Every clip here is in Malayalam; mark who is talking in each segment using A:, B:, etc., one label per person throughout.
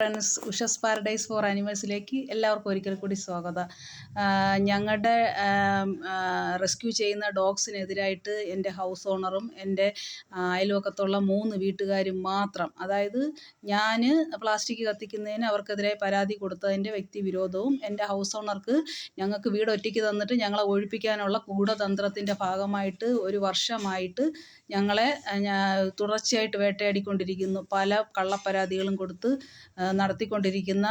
A: ഫ്രണ്ട്സ്, ഉഷസ് പാരഡൈസ് ഫോർ ആനിമൽസിലേക്ക് എല്ലാവർക്കും ഒരിക്കൽ കൂടി സ്വാഗതം. ഞങ്ങളുടെ റെസ്ക്യൂ ചെയ്യുന്ന ഡോഗ്സിനെതിരായിട്ട് എൻ്റെ ഹൗസ് ഓണറും എൻ്റെ അയൽവക്കത്തുള്ള 3 വീട്ടുകാരും മാത്രം, അതായത് ഞാൻ പ്ലാസ്റ്റിക് കത്തിക്കുന്നതിന് അവർക്കെതിരായി പരാതി കൊടുത്തതിൻ്റെ വ്യക്തിവിരോധവും എൻ്റെ ഹൗസ് ഓണർക്ക് ഞങ്ങൾക്ക് വീട് ഒറ്റയ്ക്ക് തന്നിട്ട് ഞങ്ങളെ ഒഴിപ്പിക്കാനുള്ള ഗൂഢതന്ത്രത്തിൻ്റെ ഭാഗമായിട്ട് 1 വർഷമായിട്ട് ഞങ്ങളെ തുടർച്ചയായിട്ട് വേട്ടയാടിക്കൊണ്ടിരിക്കുന്നു. പല കള്ളപ്പരാതികളും കൊടുത്ത് നടത്തിക്കൊണ്ടിരിക്കുന്ന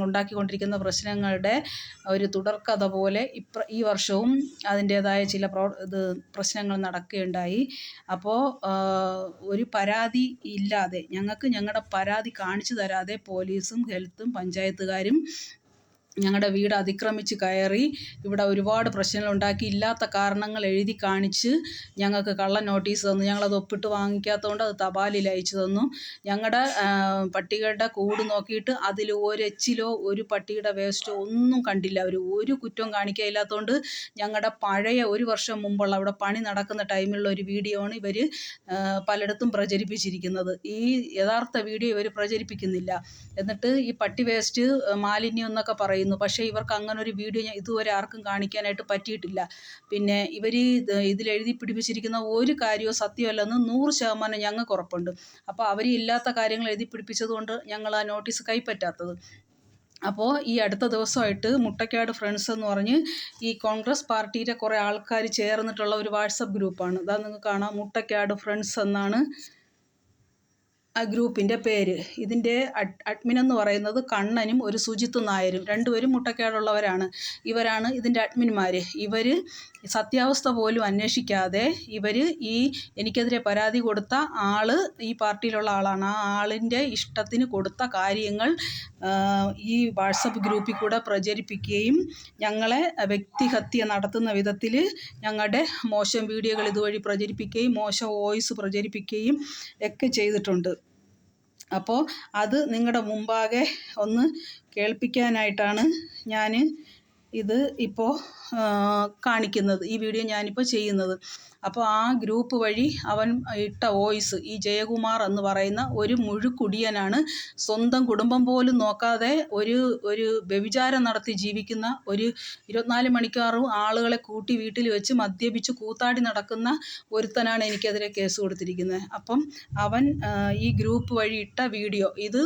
A: ഉണ്ടാക്കിക്കൊണ്ടിരിക്കുന്ന പ്രശ്നങ്ങളുടെ ഒരു തുടർക്കഥ പോലെ ഈ വർഷവും അതിൻ്റേതായ ചില പ്രശ്നങ്ങൾ നടക്കുകയുണ്ടായി. അപ്പോൾ ഒരു പരാതി ഇല്ലാതെ, ഞങ്ങൾക്ക് ഞങ്ങളുടെ പരാതി കാണിച്ചു തരാതെ പോലീസും ഹെൽത്തും പഞ്ചായത്തുകാരും ഞങ്ങളുടെ വീട് അതിക്രമിച്ച് കയറി ഇവിടെ ഒരുപാട് പ്രശ്നങ്ങൾ ഉണ്ടാക്കി, ഇല്ലാത്ത കാരണങ്ങൾ എഴുതി കാണിച്ച് ഞങ്ങൾക്ക് കള്ള നോട്ടീസ് തന്നു. ഞങ്ങളത് ഒപ്പിട്ട് വാങ്ങിക്കാത്തതുകൊണ്ട് അത് തപാലിൽ അയച്ചു തന്നു. ഞങ്ങളുടെ പട്ടികളുടെ കൂട് നോക്കിയിട്ട് അതിൽ ഒരെച്ചിലോ ഒരു പട്ടിയുടെ വേസ്റ്റോ ഒന്നും കണ്ടില്ല. ഒരു കുറ്റവും കാണിക്കാനില്ലാത്തതുകൊണ്ട് ഞങ്ങളുടെ പഴയ 1 വർഷം മുമ്പുള്ള അവിടെ പണി നടക്കുന്ന ടൈമിലുള്ള ഒരു വീഡിയോ ആണ് ഇവർ പലയിടത്തും പ്രചരിപ്പിച്ചിരിക്കുന്നത്. ഈ യഥാർത്ഥ വീഡിയോ ഇവർ പ്രചരിപ്പിക്കുന്നില്ല. എന്നിട്ട് ഈ പട്ടി വേസ്റ്റ് മാലിന്യം എന്നൊക്കെ പറയുന്നു. പക്ഷേ ഇവർക്ക് അങ്ങനെ ഒരു വീഡിയോ ഇതുവരെ ആർക്കും കാണിക്കാനായിട്ട് പറ്റിയിട്ടില്ല. പിന്നെ ഇവർ ഇതിലെഴുതി പിടിപ്പിച്ചിരിക്കുന്ന ഒരു കാര്യവും സത്യമല്ലെന്ന് 100% ഞങ്ങൾക്ക് ഉറപ്പുണ്ട്. അപ്പോൾ അവർ ഇല്ലാത്ത കാര്യങ്ങൾ എഴുതി പിടിപ്പിച്ചത് കൊണ്ട് ഞങ്ങൾ ആ നോട്ടീസ് കൈപ്പറ്റാത്തത്. അപ്പോൾ ഈ അടുത്ത ദിവസമായിട്ട് മുട്ടക്കാട് ഫ്രണ്ട്സ് എന്ന് പറഞ്ഞ് ഈ കോൺഗ്രസ് പാർട്ടിയിലെ കുറേ ആൾക്കാർ ചേർന്നിട്ടുള്ള ഒരു വാട്സപ്പ് ഗ്രൂപ്പാണ്. അതാ നിങ്ങൾക്ക് കാണാം, മുട്ടക്കാട് ഫ്രണ്ട്സ് എന്നാണ് ആ ഗ്രൂപ്പിൻ്റെ പേര്. ഇതിൻ്റെ അഡ്മിൻ എന്ന് പറയുന്നത് കണ്ണനും ഒരു സുജിത്ത് നായരും, രണ്ടുപേരും മുട്ടക്കാടുള്ളവരാണ്. ഇവരാണ് ഇതിൻ്റെ അഡ്മിന്മാർ. ഇവർ സത്യാവസ്ഥ പോലും അന്വേഷിക്കാതെ എനിക്കെതിരെ പരാതി കൊടുത്ത ആൾ ഈ പാർട്ടിയിലുള്ള ആളാണ്. ആ ആളിൻ്റെ ഇഷ്ടത്തിന് കൊടുത്ത കാര്യങ്ങൾ ഈ വാട്സപ്പ് ഗ്രൂപ്പിൽ കൂടെ പ്രചരിപ്പിക്കുകയും ഞങ്ങളെ വ്യക്തിഹത്യ നടത്തുന്ന വിധത്തിൽ ഞങ്ങളുടെ മോശം വീഡിയോകൾ ഇതുവഴി പ്രചരിപ്പിക്കുകയും മോശം വോയിസ് പ്രചരിപ്പിക്കുകയും ഒക്കെ ചെയ്തിട്ടുണ്ട്. അപ്പോൾ അത് നിങ്ങളുടെ മുമ്പാകെ ഒന്ന് കേൾപ്പിക്കാനായിട്ടാണ് ഞാൻ ഇത് ഇപ്പോൾ കാണിക്കുന്നത്, ഈ വീഡിയോ ഞാനിപ്പോൾ ചെയ്യുന്നത്. അപ്പോൾ ആ ഗ്രൂപ്പ് വഴി അവൻ ഇട്ട വോയിസ്, ഈ ജയകുമാർ എന്ന് പറയുന്ന ഒരു മുഴുക്കുടിയനാണ്. സ്വന്തം കുടുംബം പോലും നോക്കാതെ ഒരു വ്യഭിചാരം നടത്തി ജീവിക്കുന്ന, ഒരു 24 മണിക്കൂറും ആളുകളെ കൂട്ടി വീട്ടിൽ വെച്ച് മദ്യപിച്ച് കൂത്താടി നടക്കുന്ന ഒരുത്തനാണ് എനിക്കെതിരെ കേസ് കൊടുത്തിരിക്കുന്നത്. അപ്പം അവൻ ഈ ഗ്രൂപ്പ് വഴി ഇട്ട വീഡിയോ ഇത്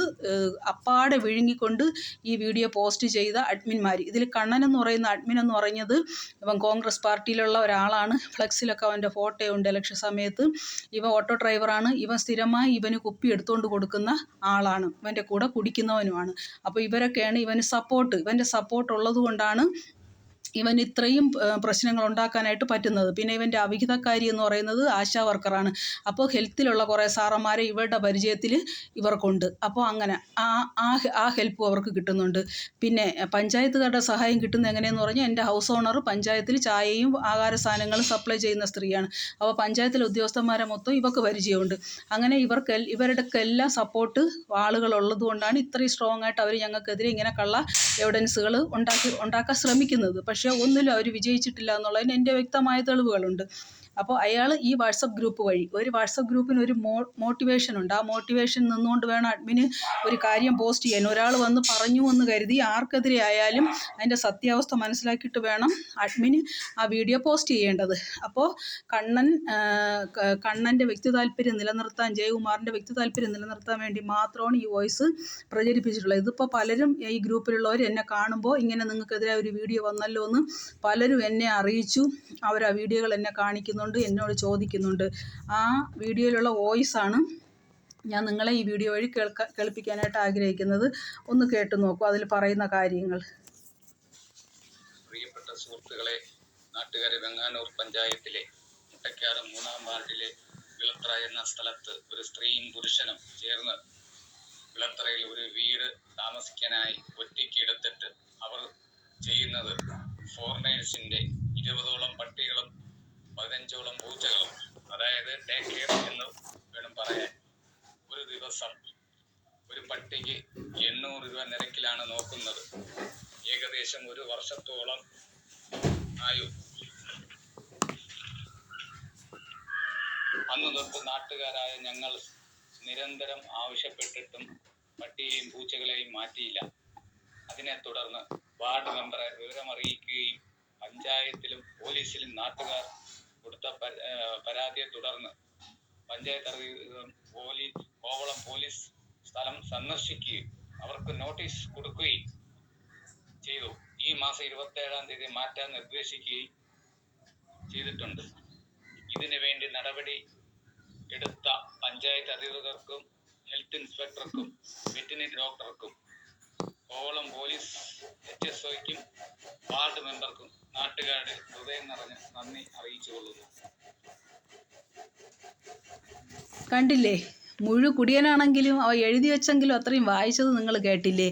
A: അപ്പാടെ വിഴുങ്ങിക്കൊണ്ട് ഈ വീഡിയോ പോസ്റ്റ് ചെയ്ത അഡ്മിന്മാർ, ഇതിൽ കണ്ണൻ എന്ന് പറയുന്ന അഡ്മിൻ എന്ന് പറഞ്ഞത് ഇവൻ കോൺഗ്രസ് പാർട്ടിയിലുള്ള ഒരാളാണ്. ഫ്ലെക്സിലൊക്കെ അവൻ്റെ ഫോട്ടോ ഉണ്ട്. ഇലക്ഷൻ സമയത്ത് ഇവൻ ഓട്ടോ ഡ്രൈവറാണ്. ഇവൻ സ്ഥിരമായി ഇവന് കുപ്പി എടുത്തുകൊണ്ട് കൊടുക്കുന്ന ആളാണ്. ഇവൻ്റെ കൂടെ കുടിക്കുന്നവനുമാണ്. അപ്പോൾ ഇവരൊക്കെയാണ് ഇവൻ്റെ സപ്പോർട്ട് ഉള്ളത് കൊണ്ടാണ് ഇവൻ ഇത്രയും പ്രശ്നങ്ങൾ ഉണ്ടാക്കാനായിട്ട് പറ്റുന്നത്. പിന്നെ ഇവൻ്റെ അവിഹിതക്കാരി എന്ന് പറയുന്നത് ആശാ വർക്കറാണ്. അപ്പോൾ ഹെൽത്തിലുള്ള കുറേ സാറന്മാരെ ഇവരുടെ പരിചയത്തിൽ ഇവർക്കുണ്ട്. അപ്പോൾ അങ്ങനെ ആ ഹെൽപ്പും അവർക്ക് കിട്ടുന്നുണ്ട്. പിന്നെ പഞ്ചായത്തുകാരുടെ സഹായം കിട്ടുന്നത് എങ്ങനെയെന്ന് പറഞ്ഞാൽ, എൻ്റെ ഹൗസ് ഓണർ പഞ്ചായത്തിൽ ചായയും ആഹാര സാധനങ്ങളും സപ്ലൈ ചെയ്യുന്ന സ്ത്രീയാണ്. അപ്പോൾ പഞ്ചായത്തിലെ ഉദ്യോഗസ്ഥന്മാരെ മൊത്തം ഇവർക്ക് പരിചയമുണ്ട്. അങ്ങനെ ഇവരുടെക്കെല്ലാം സപ്പോർട്ട് ആളുകളുള്ളത് കൊണ്ടാണ് ഇത്രയും സ്ട്രോങ് ആയിട്ട് അവർ ഞങ്ങൾക്കെതിരെ ഇങ്ങനെ കള്ള എവിഡൻസുകൾ ഉണ്ടാക്കാൻ ശ്രമിക്കുന്നത്. പക്ഷേ ഒന്നിലും അവർ വിജയിച്ചിട്ടില്ല എന്നുള്ളതിന് എൻ്റെ വ്യക്തമായ തെളിവുകളുണ്ട്. അപ്പോൾ അയാൾ ഈ വാട്സപ്പ് ഗ്രൂപ്പ് വഴി, ഒരു വാട്സപ്പ് ഗ്രൂപ്പിന് ഒരു മോട്ടിവേഷൻ ഉണ്ട്. ആ മോട്ടിവേഷൻ നിന്നുകൊണ്ട് വേണം അഡ്മിന് ഒരു കാര്യം പോസ്റ്റ് ചെയ്യാൻ. ഒരാൾ വന്ന് പറഞ്ഞു എന്ന് കരുതി ആർക്കെതിരെ ആയാലും അതിൻ്റെ സത്യാവസ്ഥ മനസ്സിലാക്കിയിട്ട് വേണം അഡ്മിന് ആ വീഡിയോ പോസ്റ്റ് ചെയ്യേണ്ടത്. അപ്പോൾ കണ്ണൻ്റെ വ്യക്തി താല്പര്യം നിലനിർത്താൻ, ജയകുമാറിൻ്റെ വ്യക്തി താല്പര്യം നിലനിർത്താൻ വേണ്ടി മാത്രമാണ് ഈ വോയിസ് പ്രചരിപ്പിച്ചിട്ടുള്ളത്. ഇതിപ്പോൾ പലരും ഈ ഗ്രൂപ്പിലുള്ളവർ എന്നെ കാണുമ്പോൾ ഇങ്ങനെ നിങ്ങൾക്കെതിരെ ഒരു വീഡിയോ വന്നല്ലോ എന്ന് പലരും എന്നെ അറിയിച്ചു. അവർ ആ വീഡിയോകൾ എന്നെ കാണിക്കുന്നു, എന്നോട് ചോദിക്കുന്നുണ്ട്. ആ വീഡിയോയിലുള്ള വോയിസാണ് ഞാൻ നിങ്ങളെ ഈ വീഡിയോ വഴി കേൾപ്പിക്കാനായിട്ട് ആഗ്രഹിക്കുന്നത്. ഒന്ന് കേട്ടു നോക്കൂ അതിൽ പറയുന്ന കാര്യങ്ങൾ.
B: പ്രിയപ്പെട്ട സുഹൃത്തുക്കളെ, നാട്ടുകാരെ, വെങ്ങാനൂർ പഞ്ചായത്തിലെ മുട്ടക്കാട് 3-ാം വാർഡിലെ വിളത്ര എന്ന സ്ഥലത്ത് ഒരു സ്ത്രീയും പുരുഷനും ചേർന്ന് വിളത്രയിൽ ഒരു വീട് താമസിക്കാനായി ഒറ്റയ്ക്ക് എടുത്തിട്ട് അവർ ചെയ്യുന്നത് ഫോറിനേഴ്സിൻ്റെ 20ഓളം പട്ടികളും 15ഓളം പൂച്ചകളും, അതായത് ഡേ കെയർ എന്ന് വേണം പറയാൻ. ഒരു ദിവസം ഒരു പട്ടിക്ക് 800 രൂപ നിരക്കിലാണ് നോക്കുന്നത്. ഏകദേശം 1 വർഷത്തോളം ആയു. അന്ന് തൊട്ട് നാട്ടുകാരായ ഞങ്ങൾ നിരന്തരം ആവശ്യപ്പെട്ടിട്ടും പട്ടിയെയും പൂച്ചകളെയും മാറ്റിയില്ല. അതിനെ തുടർന്ന് വാർഡ് മെമ്പറെ വിവരമറിയിക്കുകയും പഞ്ചായത്തിലും പോലീസിലും നാട്ടുകാർ കൊടുത്ത പരാതിയെ തുടർന്ന് പഞ്ചായത്ത് അധികൃതർ കോവളം പോലീസ് സ്ഥലം സന്ദർശിക്കുകയും അവർക്ക് നോട്ടീസ് കൊടുക്കുകയും ചെയ്തു. ഈ മാസം 27-ാം തീയതി മാറ്റാൻ നിർദ്ദേശിക്കുകയും ചെയ്തിട്ടുണ്ട്. ഇതിനു വേണ്ടി നടപടി എടുത്ത പഞ്ചായത്ത് അധികൃതർക്കും ഹെൽത്ത് ഇൻസ്പെക്ടർക്കും വെറ്റിനറി ഡോക്ടർക്കും കോവളം പോലീസ് HSOയ്ക്കും വാർഡ് മെമ്പർക്കും നാട്ടുകാരുടെ ഹൃദയം നിറഞ്ഞ നന്ദി അറിയിച്ചുകൊള്ളുന്നു.
A: കണ്ടില്ലേ, മുഴു കുടിയനാണെങ്കിലും അവ എഴുതി വെച്ചെങ്കിലും അത്രയും വായിച്ചത് നിങ്ങൾ കേട്ടില്ലേ.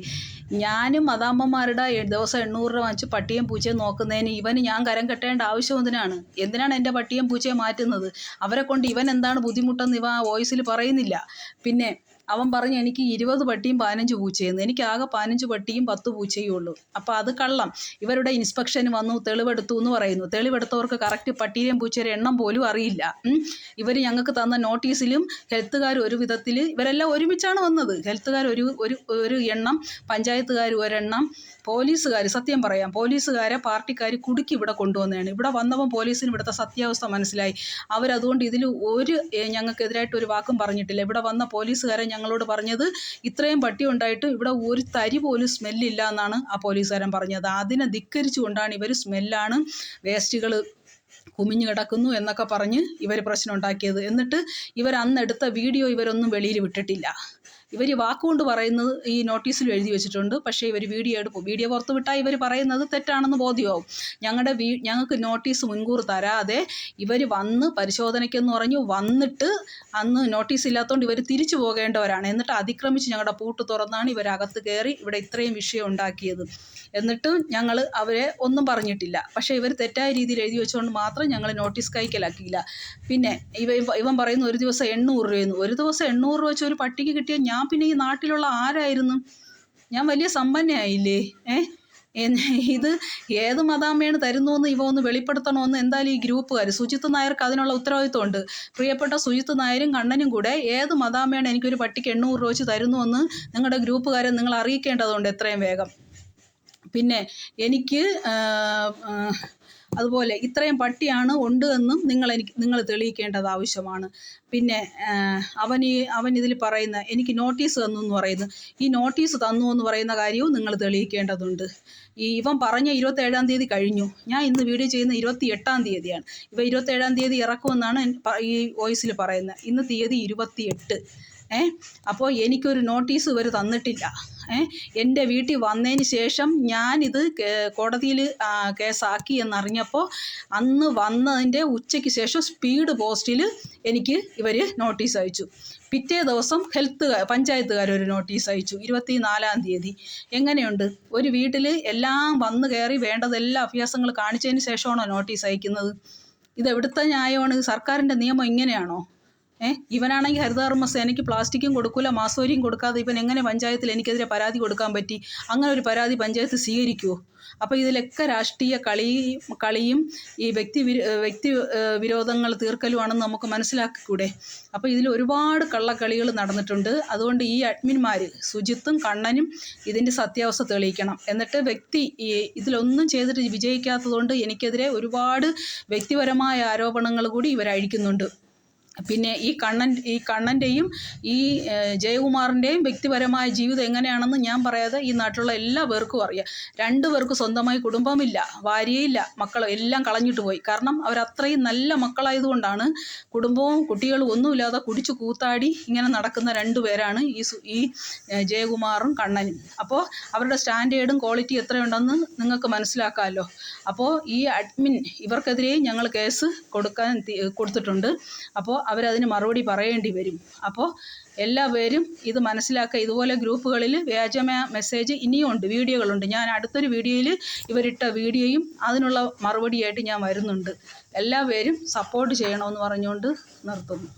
A: ഞാനും മതാമ്മമാരുടെ ദിവസം 800 രൂപ വാങ്ങിച്ച് പട്ടിയും പൂച്ചയും നോക്കുന്നതിന് ഇവന് ഞാൻ കരം കെട്ടേണ്ട ആവശ്യം എന്തിനാണ് എൻ്റെ പട്ടിയും പൂച്ചയെ മാറ്റുന്നത്? അവരെ കൊണ്ട് ഇവൻ എന്താണ് ബുദ്ധിമുട്ടെന്ന് ഇവ വോയിസിൽ പറയുന്നില്ല. പിന്നെ അവൻ പറഞ്ഞു എനിക്ക് 20 പട്ടിയും 15 പൂച്ചയെന്ന്. എനിക്ക് ആകെ 15 പട്ടിയും 10 പൂച്ചയും ഉള്ളൂ. അപ്പോൾ അത് കള്ളം. ഇവരുടെ ഇൻസ്പെക്ഷന് വന്നു തെളിവെടുത്തു എന്ന് പറയുന്നു. തെളിവെടുത്തവർക്ക് കറക്റ്റ് പട്ടിയുടെയും പൂച്ചയുടെ എണ്ണം പോലും അറിയില്ല. ഇവർ ഞങ്ങൾക്ക് തന്ന നോട്ടീസിലും ഹെൽത്തുകാർ ഒരു വിധത്തിൽ ഇവരെല്ലാം ഒരുമിച്ചാണ് വന്നത്. ഹെൽത്തുകാർ ഒരു എണ്ണം, പഞ്ചായത്തുകാർ ഒരെണ്ണം, പോലീസുകാർ സത്യം പറയാം പോലീസുകാരെ പാർട്ടിക്കാർ കുടുക്കി ഇവിടെ കൊണ്ടുവന്നതാണ്. ഇവിടെ വന്നപ്പോൾ പോലീസിന് ഇവിടുത്തെ സത്യാവസ്ഥ മനസ്സിലായി. അവരതുകൊണ്ട് ഇതിൽ ഞങ്ങൾക്കെതിരായിട്ട് ഒരു വാക്കും പറഞ്ഞിട്ടില്ല. ഇവിടെ വന്ന പോലീസുകാരെ ഞങ്ങളോട് പറഞ്ഞത് ഇത്രയും പട്ടി ഉണ്ടായിട്ട് ഇവിടെ ഒരു തരി പോലും സ്മെല്ലില്ല എന്നാണ് ആ പോലീസുകാരൻ പറഞ്ഞത്. അതിനെ ധിക്കരിച്ചുകൊണ്ടാണ് ഇവർ സ്മെല്ലാണ്, വേസ്റ്റുകൾ കുമിഞ്ഞു കിടക്കുന്നു എന്നൊക്കെ പറഞ്ഞ് ഇവർ പ്രശ്നം ഉണ്ടാക്കിയത്. എന്നിട്ട് ഇവർ അന്നെടുത്ത വീഡിയോ ഇവരൊന്നും വെളിയിൽ വിട്ടിട്ടില്ല. ഇവർ വാക്കുകൊണ്ട് പറയുന്നത് ഈ നോട്ടീസിൽ എഴുതി വെച്ചിട്ടുണ്ട്. പക്ഷേ ഇവർ വീഡിയോ പുറത്ത് വിട്ടാൽ ഇവർ പറയുന്നത് തെറ്റാണെന്ന് ബോധ്യമാവും. ഞങ്ങൾക്ക് നോട്ടീസ് മുൻകൂർ തരാതെ ഇവർ വന്ന് പരിശോധനയ്ക്കെന്ന് പറഞ്ഞു വന്നിട്ട് അന്ന് നോട്ടീസ് ഇല്ലാത്തതുകൊണ്ട് ഇവർ തിരിച്ചു പോകേണ്ടവരാണ്. എന്നിട്ട് അതിക്രമിച്ച് ഞങ്ങളുടെ പൂട്ട് തുറന്നാണ് ഇവരകത്ത് കയറി ഇവിടെ ഇത്രയും വിഷയം ഉണ്ടാക്കിയത്. എന്നിട്ട് ഞങ്ങൾ അവരെ ഒന്നും പറഞ്ഞിട്ടില്ല. പക്ഷേ ഇവർ തെറ്റായ രീതിയിൽ എഴുതി വെച്ചുകൊണ്ട് മാത്രം ഞങ്ങൾ നോട്ടീസ് കൈക്കലാക്കിയില്ല. പിന്നെ ഇവൻ പറയുന്നു ഒരു ദിവസം 800 രൂപയെന്ന്. ഒരു ദിവസം 800 രൂപ വെച്ച് ഒരു പട്ടിക്ക് കിട്ടിയ ഞാൻ പിന്നെ ഈ നാട്ടിലുള്ള ആരായിരുന്നു? ഞാൻ വലിയ സമ്പന്നയായില്ലേ? ഇത് ഏത് മതാമ്മയാണ് തരുന്നുവെന്ന് ഇവ ഒന്ന് വെളിപ്പെടുത്തണമെന്ന് എന്തായാലും ഈ ഗ്രൂപ്പുകാർ സുജിത്ത് നായർക്ക് അതിനുള്ള ഉത്തരവാദിത്വമുണ്ട്. പ്രിയപ്പെട്ട സുജിത്ത് നായരും കണ്ണനും കൂടെ ഏത് മതാമ്മയാണ് എനിക്കൊരു പട്ടിക്ക് 800 രൂപ വെച്ച് തരുന്നുവെന്ന് നിങ്ങളുടെ ഗ്രൂപ്പുകാരെ നിങ്ങൾ അറിയിക്കേണ്ടതുണ്ട് എത്രയും വേഗം. പിന്നെ എനിക്ക് അതുപോലെ ഇത്രയും പട്ടിയാണ് ഉണ്ട് എന്നും നിങ്ങൾ തെളിയിക്കേണ്ടത് ആവശ്യമാണ്. പിന്നെ അവൻ ഇതിൽ പറയുന്ന എനിക്ക് നോട്ടീസ് തന്നു എന്ന് പറയുന്നു. ഈ നോട്ടീസ് തന്നു എന്ന് പറയുന്ന കാര്യവും നിങ്ങൾ തെളിയിക്കേണ്ടതുണ്ട്. ഇവൻ പറഞ്ഞ 27-ാം തീയതി കഴിഞ്ഞു. ഞാൻ ഇന്ന് വീഡിയോ ചെയ്യുന്ന 28-ാം തീയതിയാണ്. ഇവ 27-ാം തീയതി ഇറക്കുമെന്നാണ് ഈ വോയിസിൽ പറയുന്നത്. ഇന്ന് തീയതി 28. അപ്പോൾ എനിക്കൊരു നോട്ടീസ് ഇവർ തന്നിട്ടില്ല. എൻ്റെ വീട്ടിൽ വന്നതിന് ശേഷം ഞാനിത് കോടതിയിൽ കേസാക്കി എന്നറിഞ്ഞപ്പോൾ അന്ന് വന്നതിൻ്റെ ഉച്ചയ്ക്ക് ശേഷം സ്പീഡ് പോസ്റ്റിൽ എനിക്ക് ഇവർ നോട്ടീസ് അയച്ചു. പിറ്റേ ദിവസം പഞ്ചായത്തുകാർ ഒരു നോട്ടീസ് അയച്ചു 24-ാം തീയതി. എങ്ങനെയുണ്ട്? ഒരു വീട്ടിൽ എല്ലാം വന്നു കയറി വേണ്ടതെല്ലാം അഭ്യാസങ്ങൾ കാണിച്ചതിന് ശേഷമാണോ നോട്ടീസ് അയക്കുന്നത്? ഇതെവിടുത്തെ ന്യായമാണ്? സർക്കാരിൻ്റെ നിയമം ഇങ്ങനെയാണോ? ഇവനാണെങ്കിൽ ഹരിതകർമ്മ സേനയ്ക്ക് പ്ലാസ്റ്റിക്കും കൊടുക്കില്ല, മാസോരിയും കൊടുക്കാതെ ഇവൻ എങ്ങനെ പഞ്ചായത്തിൽ എനിക്കെതിരെ പരാതി കൊടുക്കാൻ പറ്റി? അങ്ങനെ ഒരു പരാതി പഞ്ചായത്ത് സ്വീകരിക്കുമോ? അപ്പോൾ ഇതിലൊക്കെ രാഷ്ട്രീയ കളിയും ഈ വ്യക്തി വിരോധങ്ങൾ തീർക്കലുമാണെന്ന് നമുക്ക് മനസ്സിലാക്കിക്കൂടെ? അപ്പോൾ ഇതിൽ ഒരുപാട് കള്ളക്കളികൾ നടന്നിട്ടുണ്ട്. അതുകൊണ്ട് ഈ അഡ്മിന്മാർ സുജിത്തും കണ്ണനും ഇതിൻ്റെ സത്യാവസ്ഥ തെളിയിക്കണം. എന്നിട്ട് ഇതിലൊന്നും ചെയ്തിട്ട് വിജയിക്കാത്തതുകൊണ്ട് എനിക്കെതിരെ ഒരുപാട് വ്യക്തിപരമായ ആരോപണങ്ങൾ കൂടി ഇവരഴിക്കുന്നുണ്ട്. പിന്നെ ഈ കണ്ണൻ്റെയും ഈ ജയകുമാറിൻ്റെയും വ്യക്തിപരമായ ജീവിതം എങ്ങനെയാണെന്ന് ഞാൻ പറയാതെ ഈ നാട്ടിലുള്ള എല്ലാ പേർക്കും അറിയാം. 2 പേർക്ക് സ്വന്തമായി കുടുംബമില്ല, ഭാര്യയില്ല, മക്കൾ എല്ലാം കളഞ്ഞിട്ട് പോയി. കാരണം അവരത്രയും നല്ല മക്കളായതുകൊണ്ടാണ് കുടുംബവും കുട്ടികളും ഒന്നുമില്ലാതെ കുടിച്ചു കൂത്താടി ഇങ്ങനെ നടക്കുന്ന 2 പേരാണ് ഈ ജയകുമാറും കണ്ണനും. അപ്പോൾ അവരുടെ സ്റ്റാൻഡേർഡും ക്വാളിറ്റി എത്രയുണ്ടെന്ന് നിങ്ങൾക്ക് മനസ്സിലാക്കാമല്ലോ. അപ്പോൾ ഈ അഡ്മിൻ ഇവർക്കെതിരെ ഞങ്ങൾ കേസ് കൊടുത്തിട്ടുണ്ട്. അപ്പോൾ അവരതിന് മറുപടി പറയേണ്ടി വരും. അപ്പോൾ എല്ലാവരും ഇത് മനസ്സിലാക്കുക. ഇതുപോലെ ഗ്രൂപ്പുകളിൽ വ്യാജമായ മെസ്സേജ് ഇനിയും ഉണ്ട്, വീഡിയോകളുണ്ട്. ഞാൻ അടുത്തൊരു വീഡിയോയിൽ ഇവരിട്ട വീഡിയോയും അതിനുള്ള മറുപടിയായിട്ട് ഞാൻ വരുന്നുണ്ട്. എല്ലാവരും സപ്പോർട്ട് ചെയ്യണമെന്ന് പറഞ്ഞുകൊണ്ട് നിർത്തുന്നു.